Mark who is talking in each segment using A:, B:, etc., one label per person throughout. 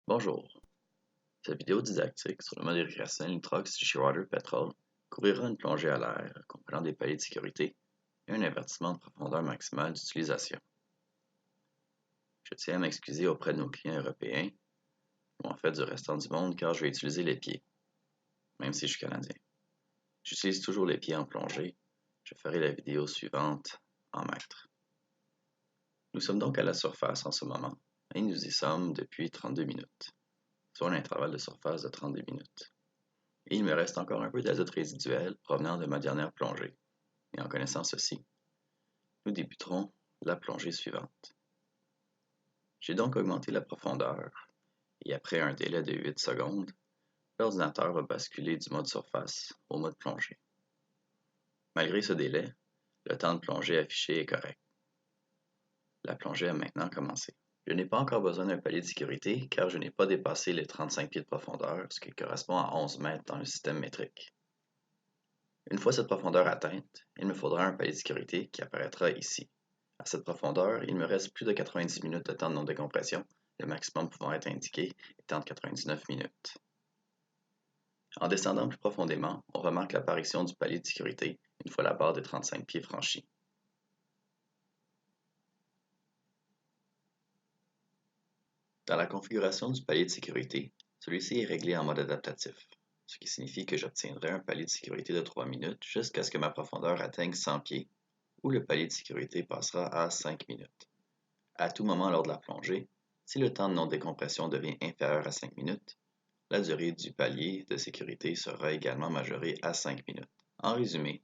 A: Bonjour, cette vidéo didactique sur le mode irrigationnel Nitrox du Shearwater Petrol couvrira une plongée à l'air comprenant des paliers de sécurité et un avertissement de profondeur maximale d'utilisation. Je tiens à m'excuser auprès de nos clients européens, ou en fait du restant du monde, car je vais utiliser les pieds, même si je suis canadien. J'utilise toujours les pieds en plongée, je ferai la vidéo suivante en mètres. Nous sommes donc à la surface en ce moment, et nous y sommes depuis 32 minutes, soit un intervalle de surface de 32 minutes. Et il me reste encore un peu d'azote résiduel provenant de ma dernière plongée. Et en connaissant ceci, nous débuterons la plongée suivante. J'ai donc augmenté la profondeur, et après un délai de 8 secondes, l'ordinateur va basculer du mode surface au mode plongée. Malgré ce délai, le temps de plongée affiché est correct. La plongée a maintenant commencé. Je n'ai pas encore besoin d'un palier de sécurité car je n'ai pas dépassé les 35 pieds de profondeur, ce qui correspond à 11 mètres dans le système métrique. Une fois cette profondeur atteinte, il me faudra un palier de sécurité qui apparaîtra ici. À cette profondeur, il me reste plus de 90 minutes de temps de non-décompression, le maximum pouvant être indiqué étant de 99 minutes. En descendant plus profondément, on remarque l'apparition du palier de sécurité une fois la barre des 35 pieds franchie. Dans la configuration du palier de sécurité, celui-ci est réglé en mode adaptatif, ce qui signifie que j'obtiendrai un palier de sécurité de 3 minutes jusqu'à ce que ma profondeur atteigne 100 pieds, où le palier de sécurité passera à 5 minutes. À tout moment lors de la plongée, si le temps de non-décompression devient inférieur à 5 minutes, la durée du palier de sécurité sera également majorée à 5 minutes. En résumé,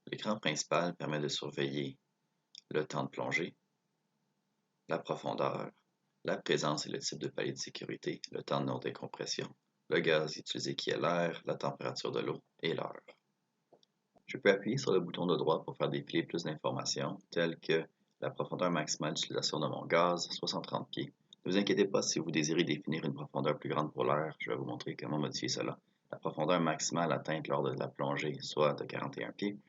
A: l'écran principal permet de surveiller le temps de plongée, la profondeur, la présence et le type de palier de sécurité, le temps de non-décompression, le gaz utilisé qui est l'air, la température de l'eau et l'heure. Je peux appuyer sur le bouton de droite pour faire défiler plus d'informations, telles que la profondeur maximale d'utilisation de mon gaz, 630 pieds. Ne vous inquiétez pas si vous désirez définir une profondeur plus grande pour l'air, je vais vous montrer comment modifier cela. La profondeur maximale atteinte lors de la plongée, soit de 41 pieds.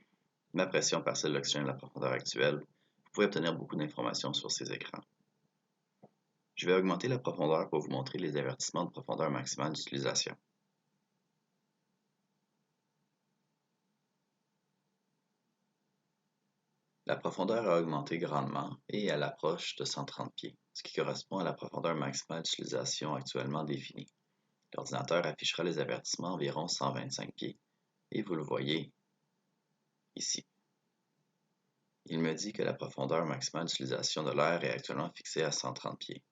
A: Ma pression partielle d'oxygène de la profondeur actuelle. Vous pouvez obtenir beaucoup d'informations sur ces écrans. Je vais augmenter la profondeur pour vous montrer les avertissements de profondeur maximale d'utilisation. La profondeur a augmenté grandement et elle approche de 130 pieds, ce qui correspond à la profondeur maximale d'utilisation actuellement définie. L'ordinateur affichera les avertissements environ 125 pieds et vous le voyez ici. Il me dit que la profondeur maximale d'utilisation de l'air est actuellement fixée à 130 pieds.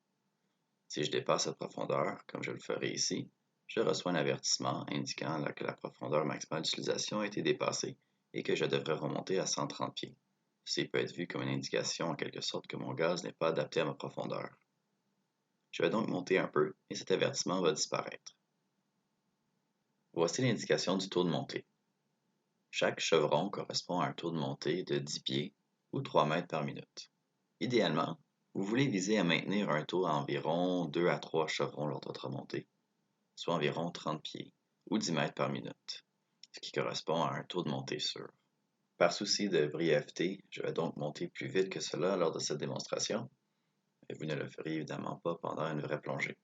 A: Si je dépasse cette profondeur, comme je le ferai ici, je reçois un avertissement indiquant que la profondeur maximale d'utilisation a été dépassée et que je devrais remonter à 130 pieds. Ceci peut être vu comme une indication en quelque sorte que mon gaz n'est pas adapté à ma profondeur. Je vais donc monter un peu et cet avertissement va disparaître. Voici l'indication du taux de montée. Chaque chevron correspond à un taux de montée de 10 pieds ou 3 mètres par minute. Idéalement, vous voulez viser à maintenir un taux à environ 2 à 3 chevrons lors de votre montée, soit environ 30 pieds ou 10 mètres par minute, ce qui correspond à un taux de montée sûr. Par souci de brièveté, je vais donc monter plus vite que cela lors de cette démonstration, mais vous ne le ferez évidemment pas pendant une vraie plongée.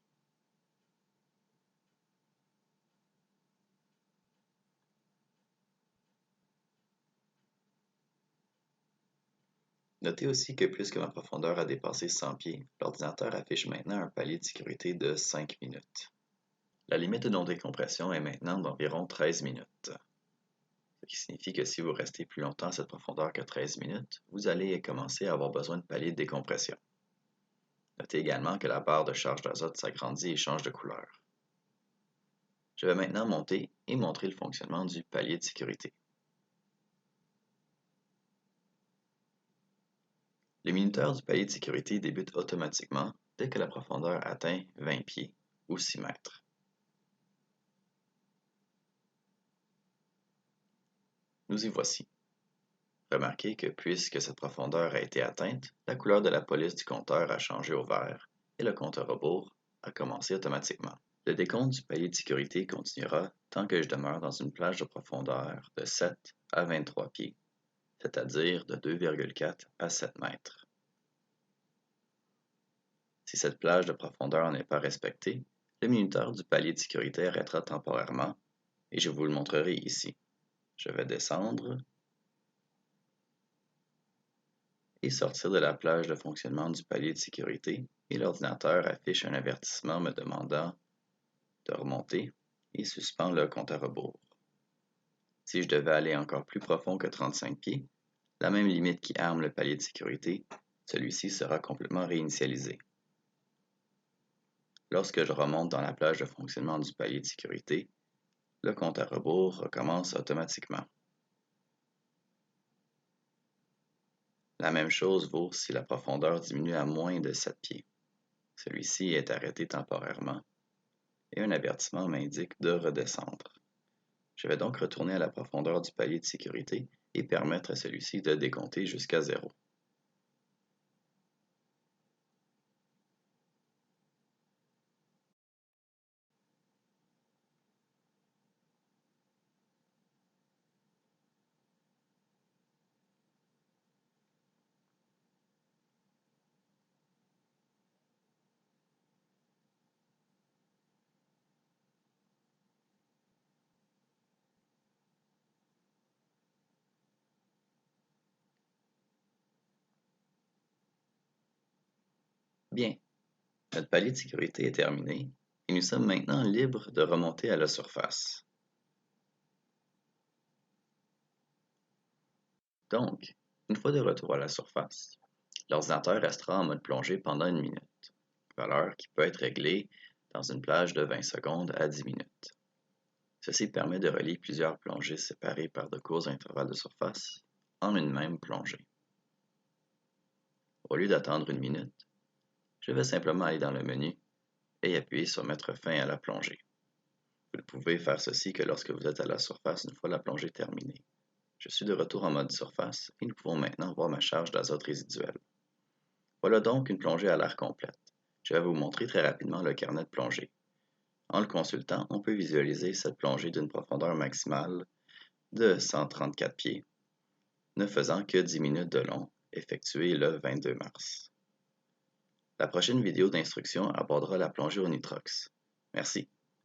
A: Notez aussi que puisque ma profondeur a dépassé 100 pieds, l'ordinateur affiche maintenant un palier de sécurité de 5 minutes. La limite de non-décompression est maintenant d'environ 13 minutes, ce qui signifie que si vous restez plus longtemps à cette profondeur que 13 minutes, vous allez commencer à avoir besoin de palier de décompression. Notez également que la barre de charge d'azote s'agrandit et change de couleur. Je vais maintenant monter et montrer le fonctionnement du palier de sécurité. Le minuteur du palier de sécurité débute automatiquement dès que la profondeur atteint 20 pieds ou 6 mètres. Nous y voici. Remarquez que puisque cette profondeur a été atteinte, la couleur de la police du compteur a changé au vert et le compte à rebours a commencé automatiquement. Le décompte du palier de sécurité continuera tant que je demeure dans une plage de profondeur de 7 à 23 pieds, c'est-à-dire de 2,4 à 7 mètres. Si cette plage de profondeur n'est pas respectée, Le minuteur du palier de sécurité arrêtera temporairement et je vous le montrerai ici. Je vais descendre et sortir de la plage de fonctionnement du palier de sécurité et l'ordinateur affiche un avertissement me demandant de remonter et suspend le compte à rebours. Si je devais aller encore plus profond que 35 pieds, la même limite qui arme le palier de sécurité, celui-ci sera complètement réinitialisé. Lorsque je remonte dans la plage de fonctionnement du palier de sécurité, le compte à rebours recommence automatiquement. La même chose vaut si la profondeur diminue à moins de 7 pieds. Celui-ci est arrêté temporairement et un avertissement m'indique de redescendre. Je vais donc retourner à la profondeur du palier de sécurité et permettre à celui-ci de décompter jusqu'à 0. Bien, notre palier de sécurité est terminé et nous sommes maintenant libres de remonter à la surface. Donc, une fois de retour à la surface, l'ordinateur restera en mode plongée pendant 1 minute, valeur qui peut être réglée dans une plage de 20 secondes à 10 minutes. Ceci permet de relier plusieurs plongées séparées par de courts intervalles de surface en une même plongée. Au lieu d'attendre 1 minute, je vais simplement aller dans le menu et appuyer sur Mettre fin à la plongée. Vous ne pouvez faire ceci que lorsque vous êtes à la surface une fois la plongée terminée. Je suis de retour en mode surface et nous pouvons maintenant voir ma charge d'azote résiduelle. Voilà donc une plongée à l'air complète. Je vais vous montrer très rapidement le carnet de plongée. En le consultant, on peut visualiser cette plongée d'une profondeur maximale de 134 pieds, ne faisant que 10 minutes de long, effectuée le 22 mars. La prochaine vidéo d'instruction abordera la plongée au nitrox. Merci.